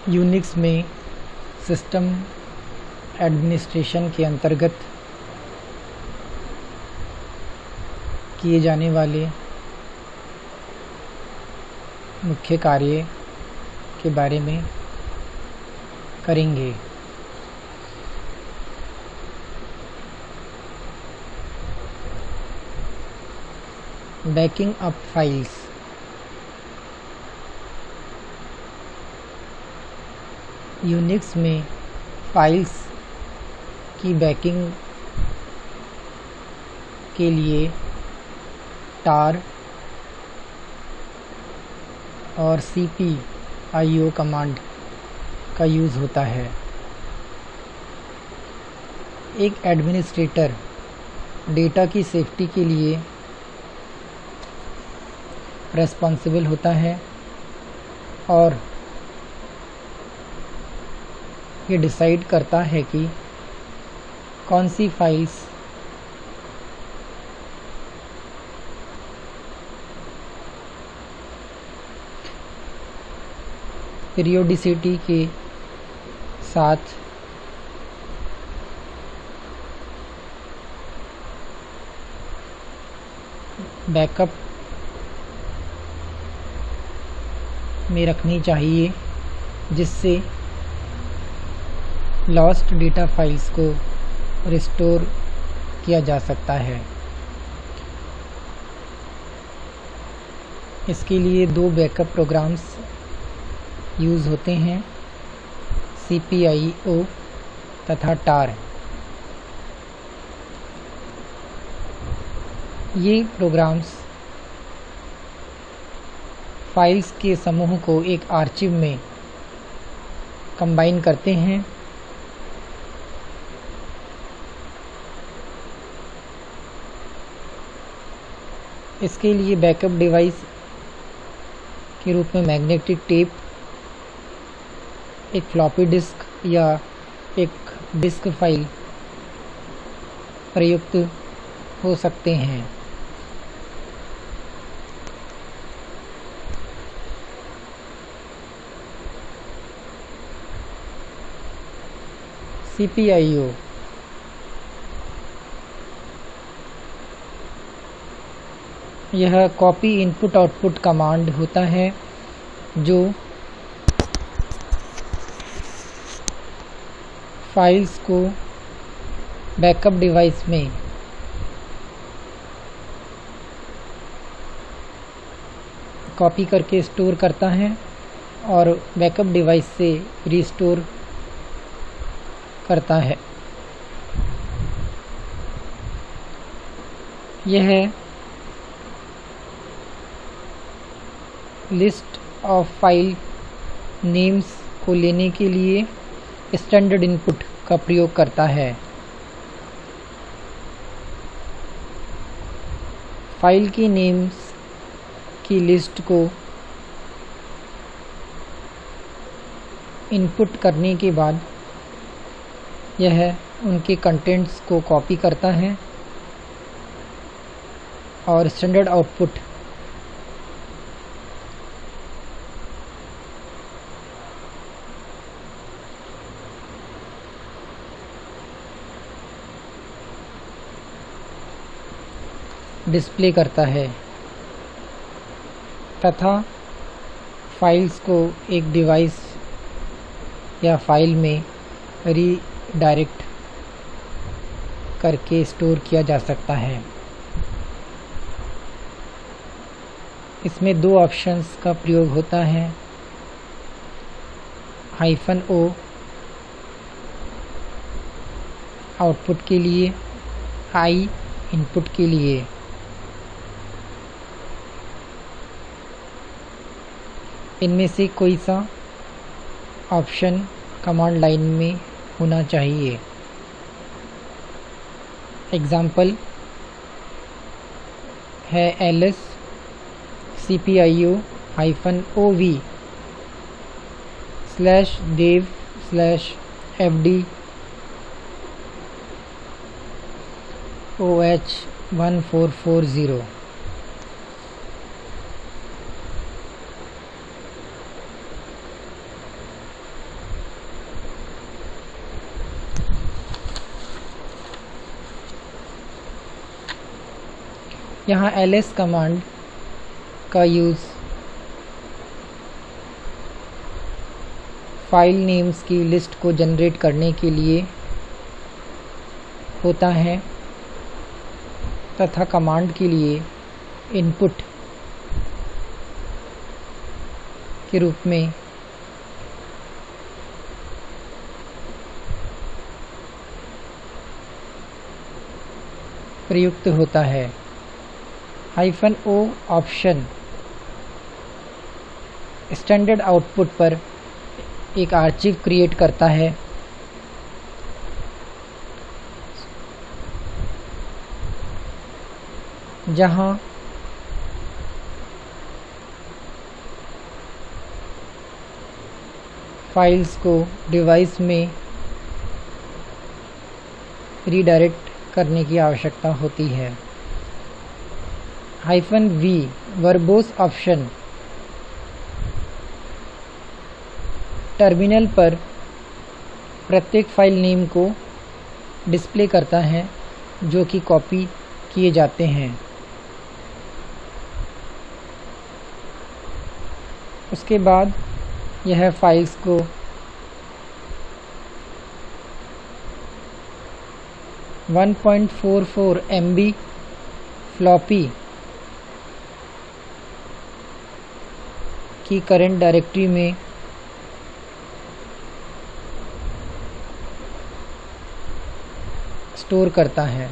Unix में system administration के अंतर्गत किए जाने वाले मुख्य कार्य के बारे में करेंगे। Banking up files. यूनिक्स में फाइल्स की बैकिंग के लिए टार और cpio कमांड का यूज़ होता है। एक एडमिनिस्ट्रेटर डेटा की सेफ्टी के लिए रेस्पॉन्सिबल होता है और ये डिसाइड करता है कि कौन सी फाइल्स पीरियोडिसिटी के साथ बैकअप में रखनी चाहिए, जिससे लॉस्ट डेटा फाइल्स को रिस्टोर किया जा सकता है। इसके लिए दो बैकअप प्रोग्राम्स यूज़ होते हैं, cpio तथा tar। ये प्रोग्राम्स फाइल्स के समूह को एक आर्चिव में कंबाइन करते हैं। इसके लिए बैकअप डिवाइस के रूप में मैग्नेटिक टेप, एक फ्लॉपी डिस्क या एक डिस्क फाइल प्रयुक्त हो सकते हैं। cpio यह कॉपी इनपुट आउटपुट कमांड होता है जो फाइल्स को बैकअप डिवाइस में कॉपी करके स्टोर करता है और बैकअप डिवाइस से रिस्टोर करता है। यह लिस्ट ऑफ फाइल नेम्स को लेने के लिए स्टैंडर्ड इनपुट का प्रयोग करता है। फाइल की नेम्स की लिस्ट को इनपुट करने के बाद यह उनके कंटेंट्स को कॉपी करता है और स्टैंडर्ड आउटपुट डिस्प्ले करता है तथा फाइल्स को एक डिवाइस या फाइल में रीडायरेक्ट करके स्टोर किया जा सकता है। इसमें दो ऑप्शंस का प्रयोग होता है, -o आउटपुट के लिए, i इनपुट के लिए। इनमें से कोई सा ऑप्शन कमांड लाइन में होना चाहिए। एग्जाम्पल है ls cpio-ov/dev/fd oh1440। यहाँ ls कमांड का यूज़ फाइल नेम्स की लिस्ट को जनरेट करने के लिए होता है तथा कमांड के लिए इनपुट के रूप में प्रयुक्त होता है। -o ऑप्शन स्टैंडर्ड आउटपुट पर एक आर्चिव क्रिएट करता है जहां फाइल्स को डिवाइस में रीडायरेक्ट करने की आवश्यकता होती है। -v वर्बोस ऑप्शन टर्मिनल पर प्रत्येक फाइल नेम को डिस्प्ले करता है जो कि कॉपी किए जाते हैं। उसके बाद यह फाइल्स को .44 MB फ्लॉपी की करंट डायरेक्टरी में स्टोर करता है।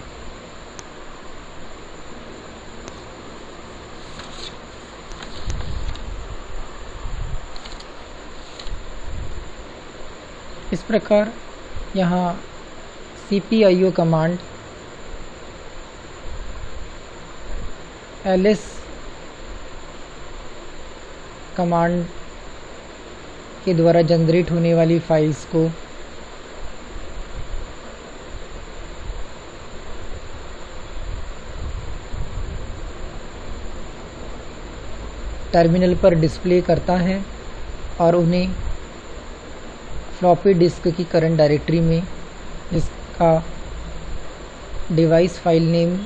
इस प्रकार यहाँ cpio कमांड ls कमांड के द्वारा जनरेट होने वाली फाइल्स को टर्मिनल पर डिस्प्ले करता है और उन्हें फ्लॉपी डिस्क की करंट डायरेक्टरी में, जिसका device file name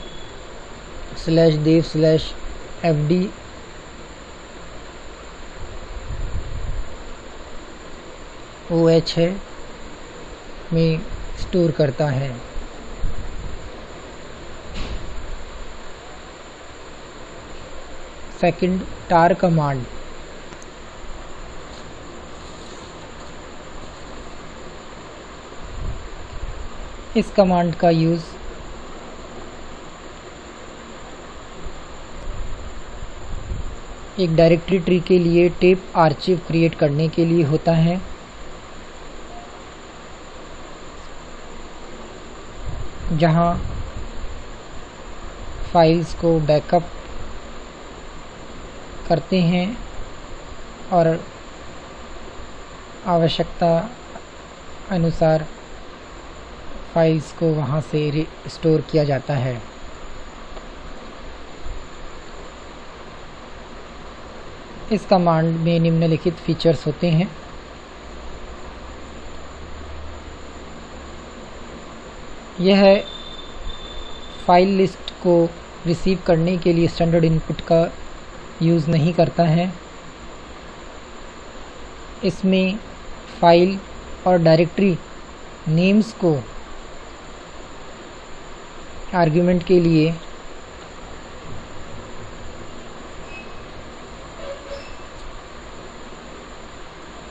/dev/fd oh है, में स्टोर करता है। सेकंड, tar कमांड इस कमांड का यूज़ एक डायरेक्टरी ट्री के लिए टेप आर्चिव क्रिएट करने के लिए होता है। जहां फाइल्स को बैकअप करते हैं और आवश्यकता अनुसार फाइल्स को वहां से स्टोर किया जाता है। इस कमांड में निम्नलिखित फीचर्स होते हैं। यह फाइल लिस्ट को रिसीव करने के लिए स्टैंडर्ड इनपुट का यूज़ नहीं करता है। इसमें फाइल और डायरेक्टरी नेम्स को आर्गुमेंट के लिए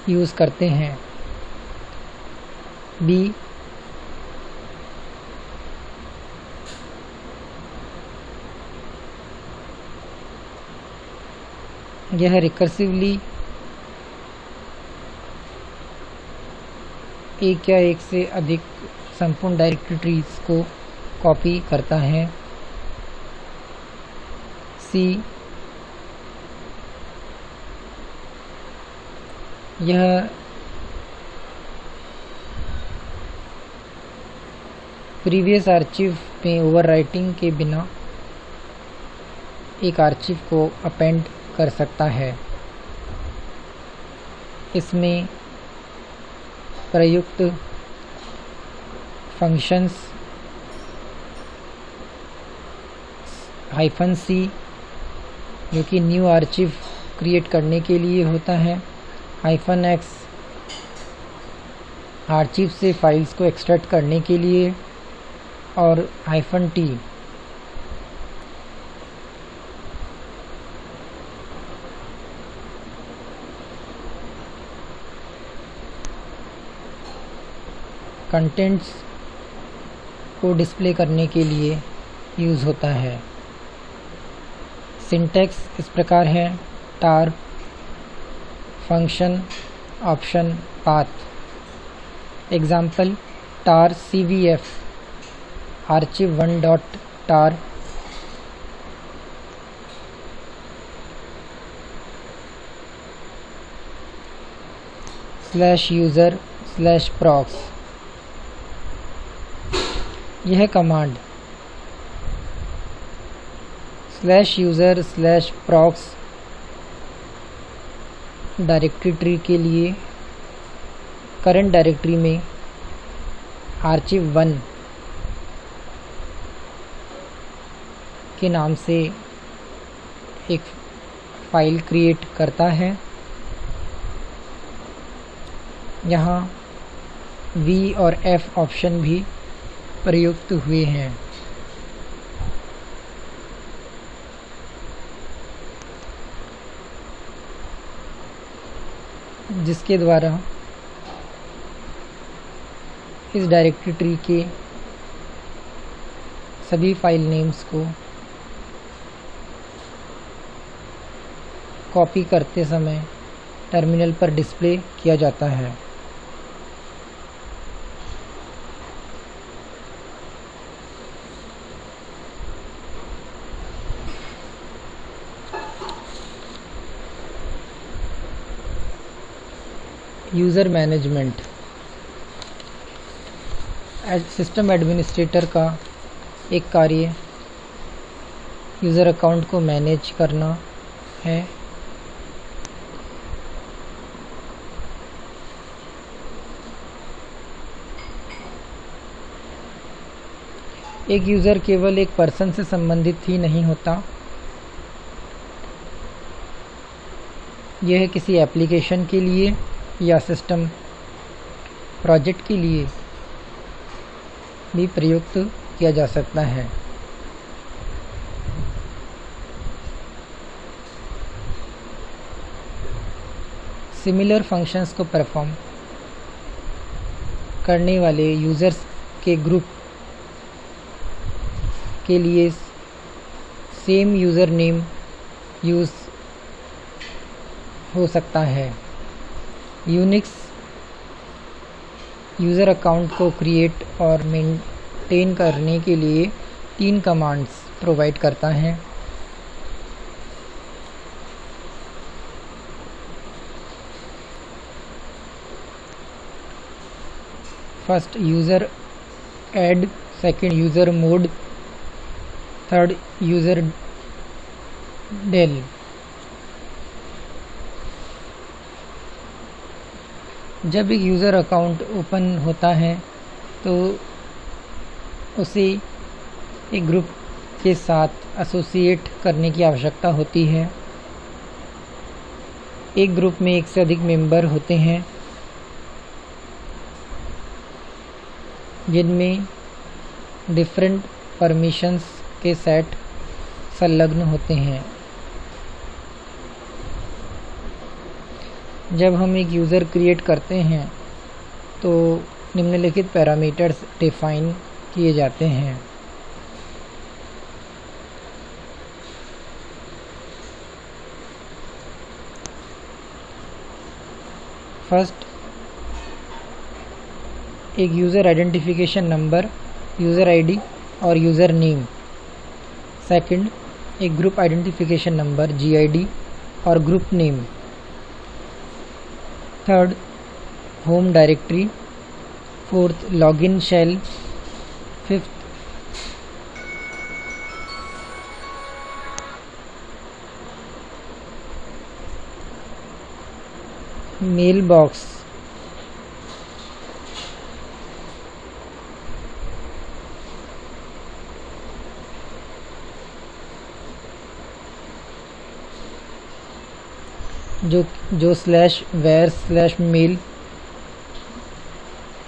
यूज़ करते हैं। बी, यह रिकर्सिवली एक या एक से अधिक संपूर्ण डायरेक्टरीज को कॉपी करता है। सी, यह प्रीवियस आर्चिव में ओवरराइटिंग के बिना एक आर्चिव को अपेंड कर सकता है। इसमें प्रयुक्त फंक्शंस -c जो कि न्यू आर्चिव क्रिएट करने के लिए होता है, -x आर्चिव से फाइल्स को एक्सट्रैक्ट करने के लिए, और -t कंटेंट्स को डिस्प्ले करने के लिए यूज़ होता है। सिंटैक्स इस प्रकार है: tar function option path. Example: tar cvf archive1.tar /user/prox। यह कमांड /user/prox डायरेक्टरी ट्री के लिए करंट डायरेक्टरी में archive1 के नाम से एक फ़ाइल क्रिएट करता है। यहाँ V और F ऑप्शन भी प्रयुक्त हुए हैं। जिसके द्वारा इस डायरेक्टरी ट्री के सभी फाइल नेम्स को कॉपी करते समय टर्मिनल पर डिस्प्ले किया जाता है। यूज़र मैनेजमेंट सिस्टम एडमिनिस्ट्रेटर का एक कार्य यूज़र अकाउंट को मैनेज करना है। एक यूज़र केवल एक पर्सन से संबंधित ही नहीं होता, यह किसी एप्लीकेशन के लिए या सिस्टम प्रोजेक्ट के लिए भी प्रयुक्त किया जा सकता है। सिमिलर फंक्शंस को परफॉर्म करने वाले यूज़र्स के ग्रुप के लिए सेम यूज़र नेम यूज़ हो सकता है। यूनिक्स यूज़र अकाउंट को क्रिएट और मेंटेन करने के लिए 3 कमांड्स प्रोवाइड करता है। First user add, second user mod, third user del. जब एक यूज़र अकाउंट ओपन होता है तो उसे एक ग्रुप के साथ एसोसिएट करने की आवश्यकता होती है। एक ग्रुप में एक से अधिक मेंबर होते हैं जिनमें डिफरेंट परमिशंस के सेट संलग्न होते हैं। जब हम एक यूज़र क्रिएट करते हैं तो निम्नलिखित पैरामीटर्स डिफाइन किए जाते हैं। फर्स्ट, एक user identification number, user ID और यूज़र नेम। सेकंड, एक ग्रुप आइडेंटिफिकेशन नंबर GID और group name. Third, home directory. Fourth, login shell. Fifth, mail box. जो /var/mail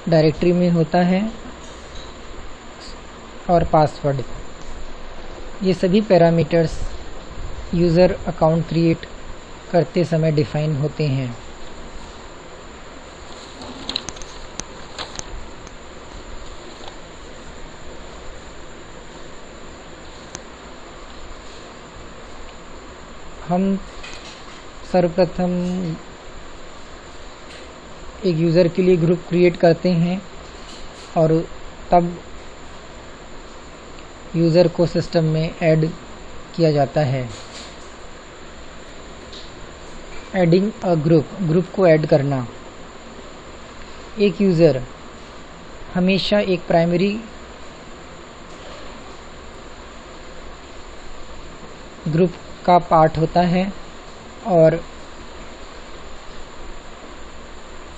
डायरेक्टरी में होता है, और पासवर्ड। ये सभी पैरामीटर्स यूज़र अकाउंट क्रिएट करते समय डिफ़ाइन होते हैं। हम सर्वप्रथम एक यूज़र के लिए ग्रुप क्रिएट करते हैं और तब यूज़र को सिस्टम में ऐड किया जाता है। एडिंग अ ग्रुप को ऐड करना। एक यूज़र हमेशा एक प्राइमरी ग्रुप का पार्ट होता है और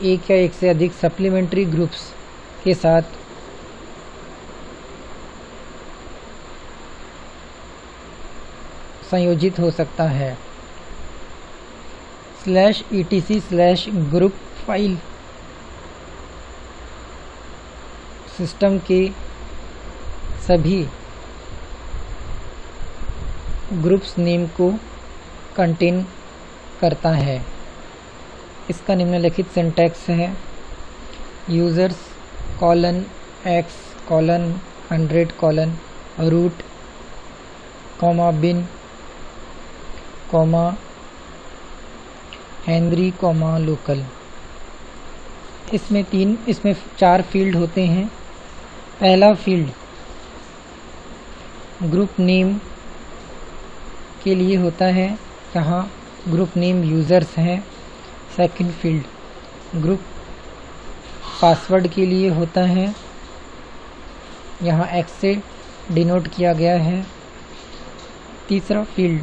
एक या एक से अधिक सप्लीमेंट्री ग्रुप्स के साथ संयोजित हो सकता है। /etc/group फाइल सिस्टम के सभी ग्रुप्स नेम को कंटेन करता है। इसका निम्नलिखित सिंटैक्स है: users :x :100 root bin henry local। इसमें 4 फील्ड होते हैं। पहला फील्ड ग्रुप नेम के लिए होता है, जहाँ ग्रुप नेम यूज़र्स हैं। सेकंड फील्ड ग्रुप पासवर्ड के लिए होता है, यहाँ X से डिनोट किया गया है। तीसरा फील्ड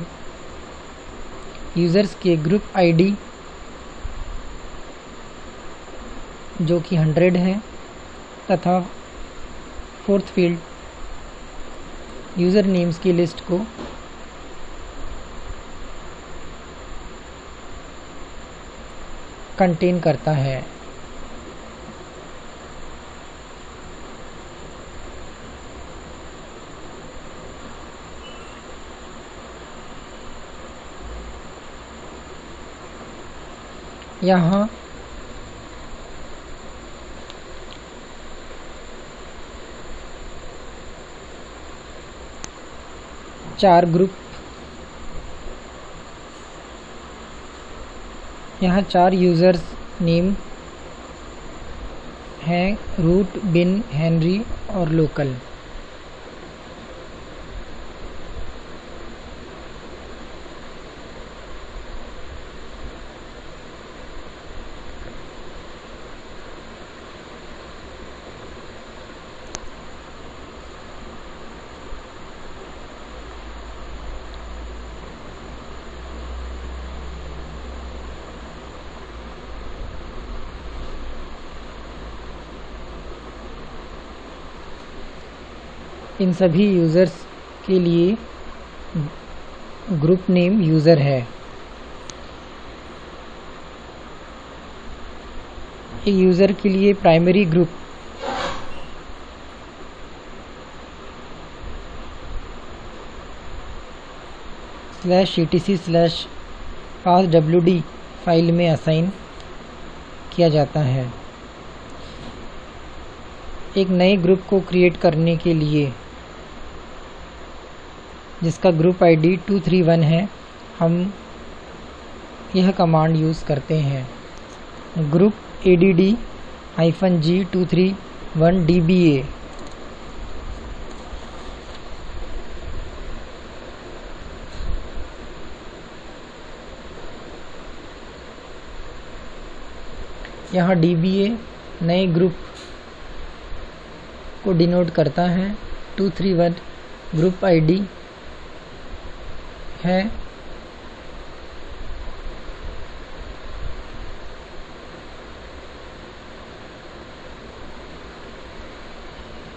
यूज़र्स के ग्रुप आईडी जो कि 100 है, तथा फोर्थ फील्ड यूज़र नेम्स की लिस्ट को कंटेन करता है। यहाँ चार ग्रुप यहाँ 4 यूज़र्स नेम हैं: रूट, बिन, हेनरी और लोकल। इन सभी यूज़र्स के लिए ग्रुप नेम यूज़र है। एक यूज़र के लिए प्राइमरी ग्रुप /etc/passwd फाइल में असाइन किया जाता है। एक नए ग्रुप को क्रिएट करने के लिए, जिसका ग्रुप आईडी 231 है, हम यह कमांड यूज़ करते हैं: ग्रुप add-g231dba। यहाँ dba नए ग्रुप को डिनोट करता है। 231 ग्रुप आईडी है।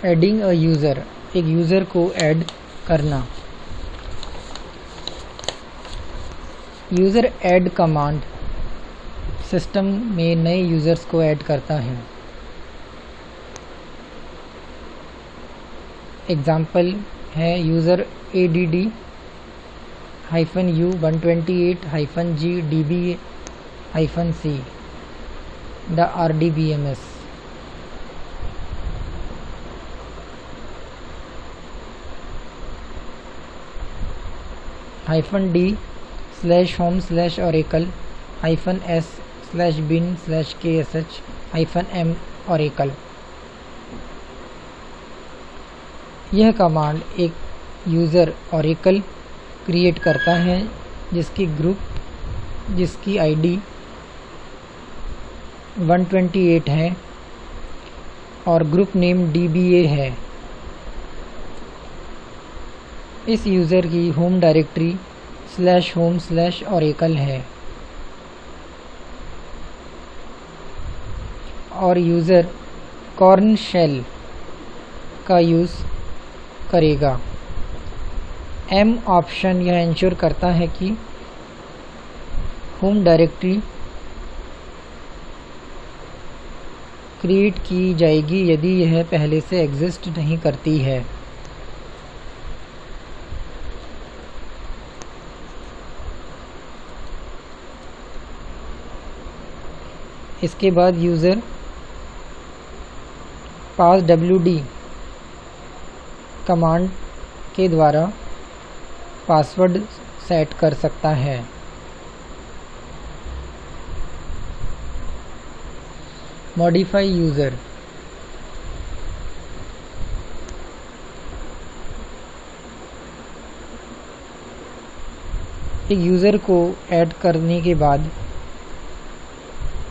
एडिंग अ यूज़र, एक यूज़र को ऐड करना। यूज़र ऐड कमांड सिस्टम में नए यूज़र्स को ऐड करता है। एग्ज़ाम्पल है user ADD-U128-G-DBA-C the RDBMS। -D/home/oracle -S/bin/ksh-m oracle। यह कमांड एक यूज़र oracle क्रिएट करता है जिसकी आईडी 128 है और ग्रुप नेम DBA है। इस यूज़र की होम डायरेक्टरी /home/oracle है और यूज़र कॉर्न शेल का यूज़ करेगा। M ऑप्शन यह इंश्योर करता है कि होम डायरेक्टरी क्रिएट की जाएगी यदि यह पहले से एग्जिस्ट नहीं करती है। इसके बाद यूज़र passwd कमांड के द्वारा पासवर्ड सेट कर सकता है। मॉडिफाई यूज़र एक यूज़र को ऐड करने के बाद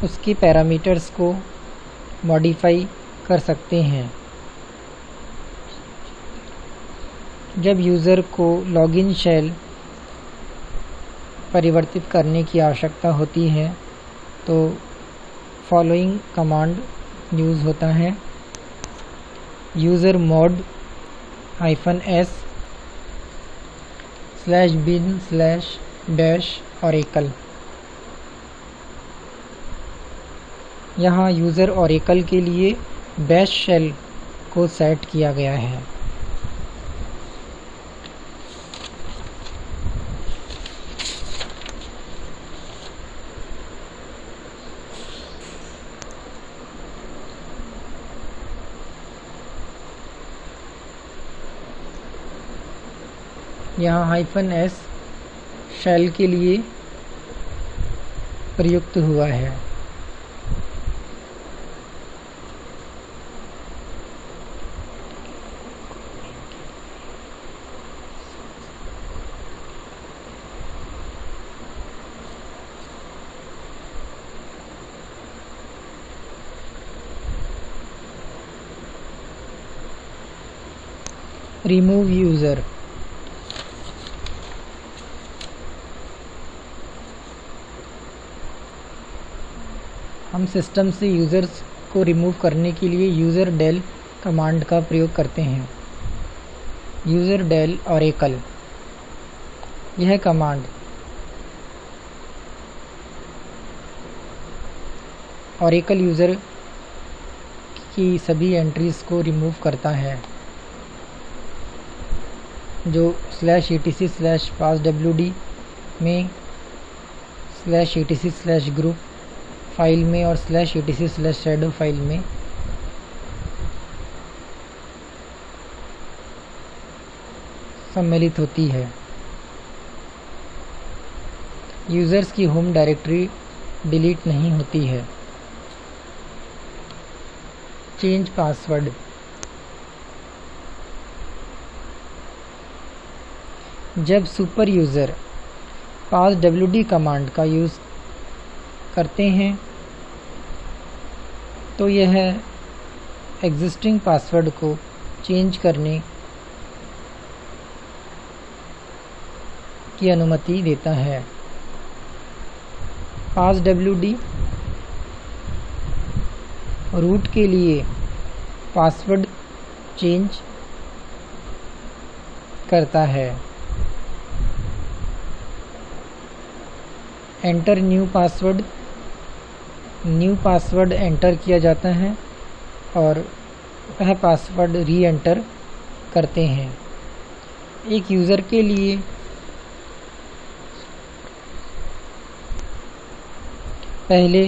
उसके पैरामीटर्स को मॉडिफाई कर सकते हैं। जब यूज़र को लॉगिन शेल परिवर्तित करने की आवश्यकता होती है तो फॉलोइंग कमांड यूज़ होता है। usermod -s/bin/oracle। यहाँ यूज़र oracle के लिए बैश शेल को सेट किया गया है। यहाँ -s शेल के लिए प्रयुक्त हुआ है। रिमूव यूज़र हम सिस्टम से यूज़र्स को रिमूव करने के लिए यूज़रडेल कमांड का प्रयोग करते हैं। यूज़रडेल oracle यह कमांड oracle यूज़र की सभी एंट्रीज़ को रिमूव करता है जो /etc/passwd में /etc/group फाइल में और /etc/shadow फाइल में सम्मिलित होती है। यूज़र्स की होम डायरेक्टरी डिलीट नहीं होती है। चेंज पासवर्ड जब सुपर यूज़र passwd कमांड का यूज़ करते हैं तो यह एग्जिस्टिंग पासवर्ड को चेंज करने की अनुमति देता है। passwd रूट के लिए पासवर्ड चेंज करता है। Enter new password new password enter किया जाता है और वह पासवर्ड री एंटर करते हैं। एक यूज़र के लिए पहले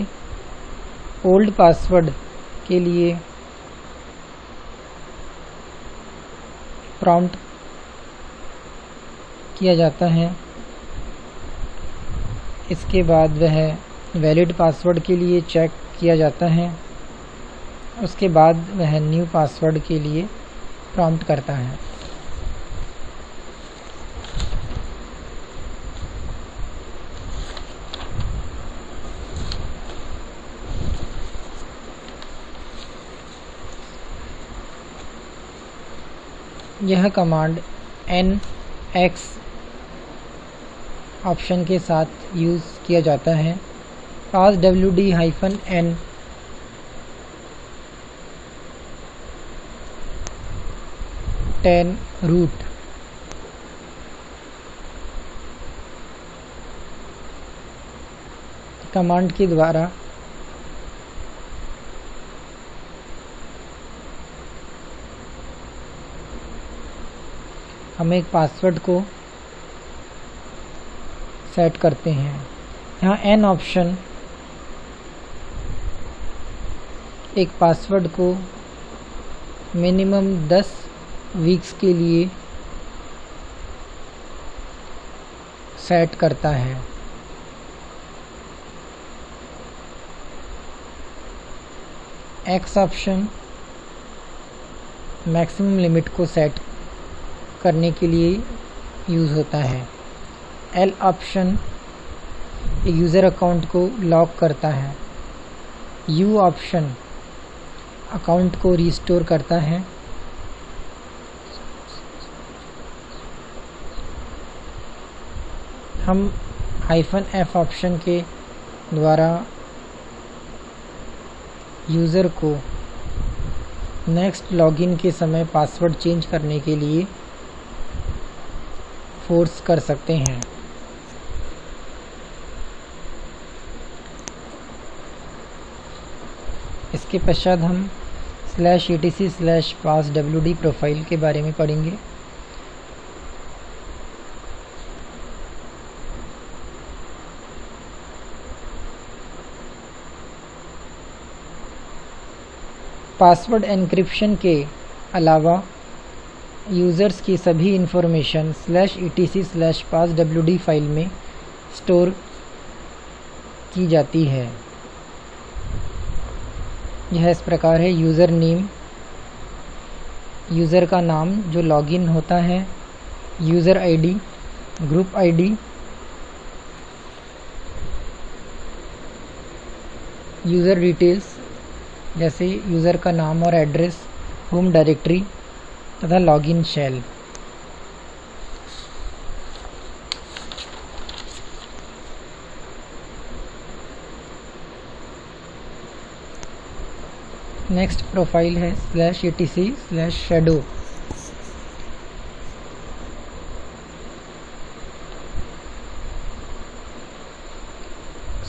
ओल्ड पासवर्ड के लिए प्रॉम्प्ट किया जाता है, इसके बाद वह वैलिड पासवर्ड के लिए चेक किया जाता है, उसके बाद वह न्यू पासवर्ड के लिए प्रॉम्प्ट करता है। यह कमांड NX ऑप्शन के साथ यूज़ किया जाता है। passwd-n root कमांड के द्वारा हम एक पासवर्ड को सेट करते हैं। यहाँ N ऑप्शन एक पासवर्ड को मिनिमम 10 वीक्स के लिए सेट करता है। X ऑप्शन मैक्सिमम लिमिट को सेट करने के लिए यूज़ होता है। L ऑप्शन यूज़र अकाउंट को लॉक करता है। U ऑप्शन अकाउंट को रिस्टोर करता है। हम -F ऑप्शन के द्वारा यूज़र को नेक्स्ट लॉगिन के समय पासवर्ड चेंज करने के लिए फोर्स कर सकते हैं। इसके पश्चात हम /etc/passwd प्रोफाइल के बारे में पढ़ेंगे। पासवर्ड एन्क्रिप्शन के अलावा यूज़र्स की सभी इंफॉर्मेशन /etc/passwd फाइल में स्टोर की जाती है। यह इस प्रकार है: यूज़र नेम, यूज़र का नाम जो लॉगिन होता है, user ID, group ID, user details जैसे यूज़र का नाम और एड्रेस, होम डायरेक्टरी तथा लॉगिन शेल। नेक्स्ट प्रोफाइल है /etc/shadow।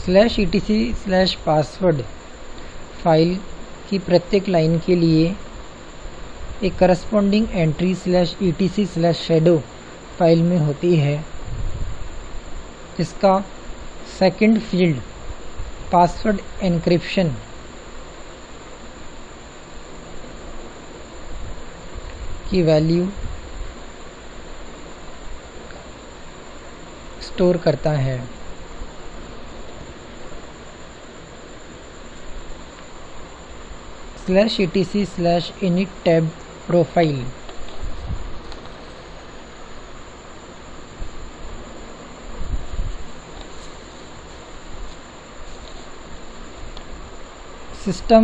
/etc/password फाइल की प्रत्येक लाइन के लिए एक करस्पॉन्डिंग एंट्री /etc/shadow फाइल में होती है, जिसका सेकंड फील्ड पासवर्ड एन्क्रिप्शन की वैल्यू स्टोर करता है। /etc/init tab profile system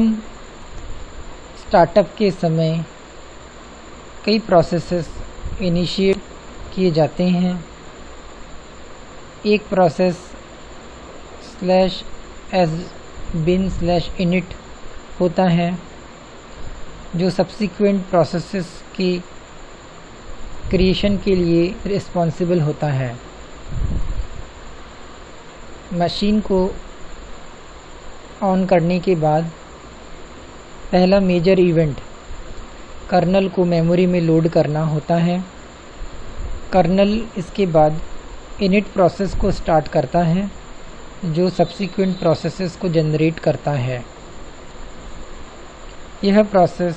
startup के समय कई प्रोसेसेस इनिशिएट किए जाते हैं। एक प्रोसेस /bin/init होता है जो सब्सिक्वेंट प्रोसेसेस की क्रिएशन के लिए रिस्पॉन्सिबल होता है। मशीन को ऑन करने के बाद पहला मेजर इवेंट कर्नल को मेमोरी में लोड करना होता है। कर्नल इसके बाद इनिट प्रोसेस को स्टार्ट करता है जो सब्सीक्वेंट प्रोसेसेस को जनरेट करता है। यह प्रोसेस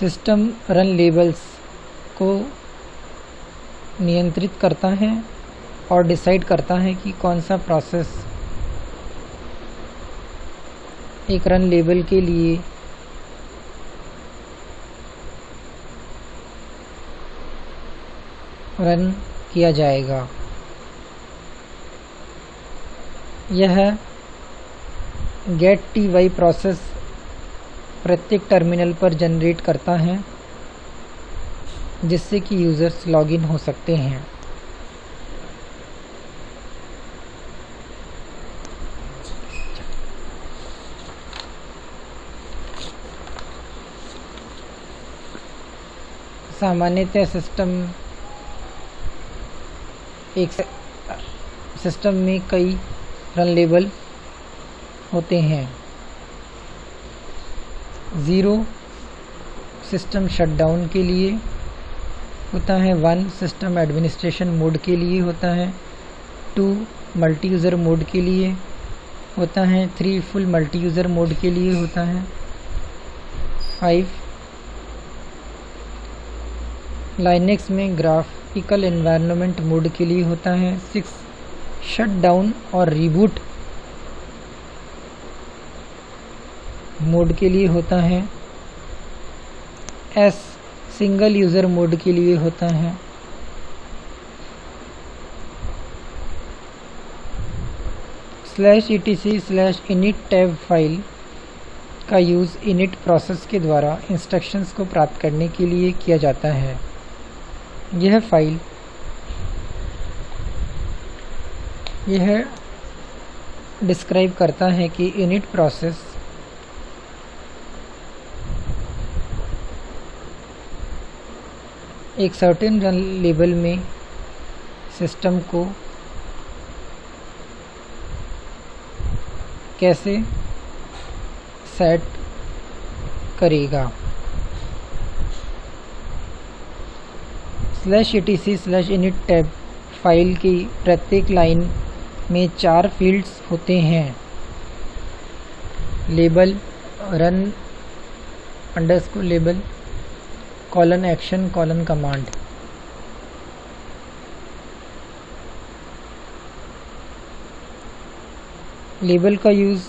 सिस्टम रन लेबल्स को नियंत्रित करता है और डिसाइड करता है कि कौन सा प्रोसेस एक रन लेबल के लिए रन किया जाएगा। यह getty प्रोसेस प्रत्येक टर्मिनल पर जनरेट करता है जिससे कि यूज़र्स लॉगिन हो सकते हैं। सामान्यतः सिस्टम में कई रन लेबल होते हैं। 0 सिस्टम शटडाउन के लिए होता है, 1 सिस्टम एडमिनिस्ट्रेशन मोड के लिए होता है, 2 मल्टी यूज़र मोड के लिए होता है, 3 फुल मल्टी यूज़र मोड के लिए होता है, 5 लाइनेक्स में ग्राफिकल एनवायरनमेंट मोड के लिए होता है, 6 शटडाउन और रिबूट मोड के लिए होता है, S सिंगल यूज़र मोड के लिए होता है, /etc/init टैब फाइल का यूज़ इनिट प्रोसेस के द्वारा इंस्ट्रक्शंस को प्राप्त करने के लिए किया जाता है। यह फाइल डिस्क्राइब करता है कि इनिट प्रोसेस एक सर्टेन रन लेबल में सिस्टम को कैसे सेट करेगा। /etc/init टैब फाइल की प्रत्येक लाइन में 4 फील्ड्स होते हैं: label, run underscore label, colon action, colon command. Label का यूज़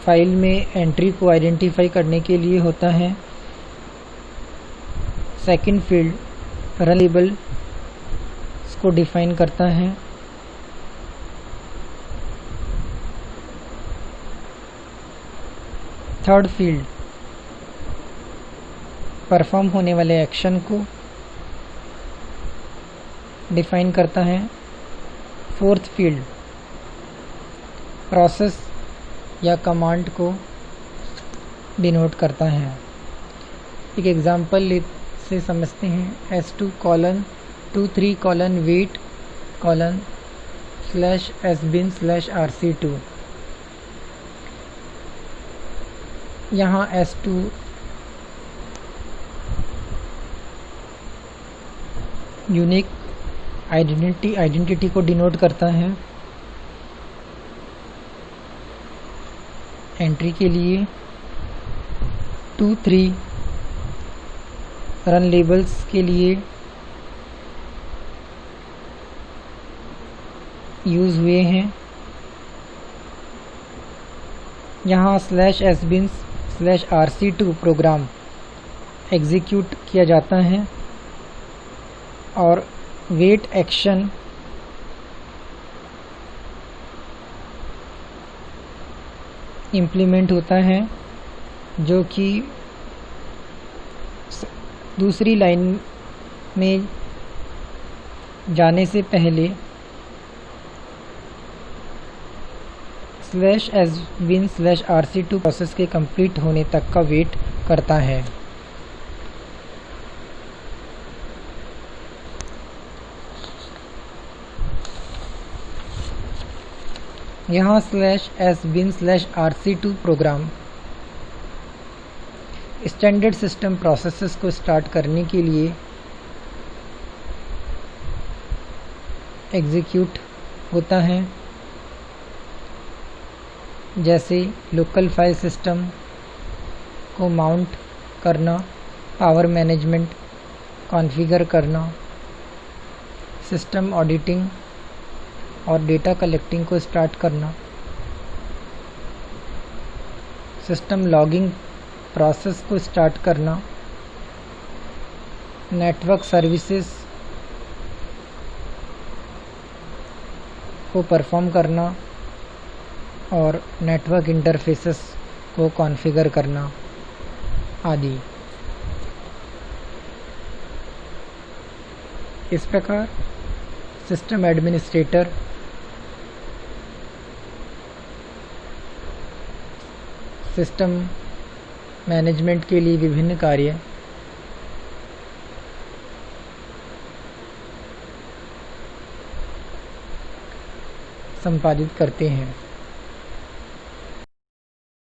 फाइल में एंट्री को आइडेंटिफाई करने के लिए होता है। सेकंड फील्ड रन लेबल को डिफाइन करता है। थर्ड फील्ड परफॉर्म होने वाले एक्शन को डिफाइन करता है। फोर्थ फील्ड प्रोसेस या कमांड को डिनोट करता है। एक एग्जांपल से समझते हैं। S2:23:wait:/sbin/rc2। यहाँ S2 यूनिक आइडेंटिटी को डिनोट करता है। एंट्री के लिए 2, 3 रन लेबल्स के लिए यूज़ हुए हैं। यहाँ /sbin/rc2 प्रोग्राम एग्जीक्यूट किया जाता है और वेट एक्शन इम्प्लीमेंट होता है जो कि दूसरी लाइन में जाने से पहले /sbin/rc2 प्रोसेस के कंप्लीट होने तक का वेट करता है। यहाँ /sbin/rc2 program standard system processes को स्टार्ट करने के लिए एग्जीक्यूट होता है, जैसे लोकल फाइल सिस्टम को माउंट करना, पावर मैनेजमेंट कॉन्फ़िगर करना, सिस्टम ऑडिटिंग और डेटा कलेक्टिंग को स्टार्ट करना, सिस्टम लॉगिंग प्रोसेस को स्टार्ट करना, नेटवर्क सर्विसेज को परफॉर्म करना और नेटवर्क इंटरफेसेस को कॉन्फ़िगर करना आदि। इस प्रकार सिस्टम एडमिनिस्ट्रेटर सिस्टम मैनेजमेंट के लिए विभिन्न कार्य संपादित करते हैं।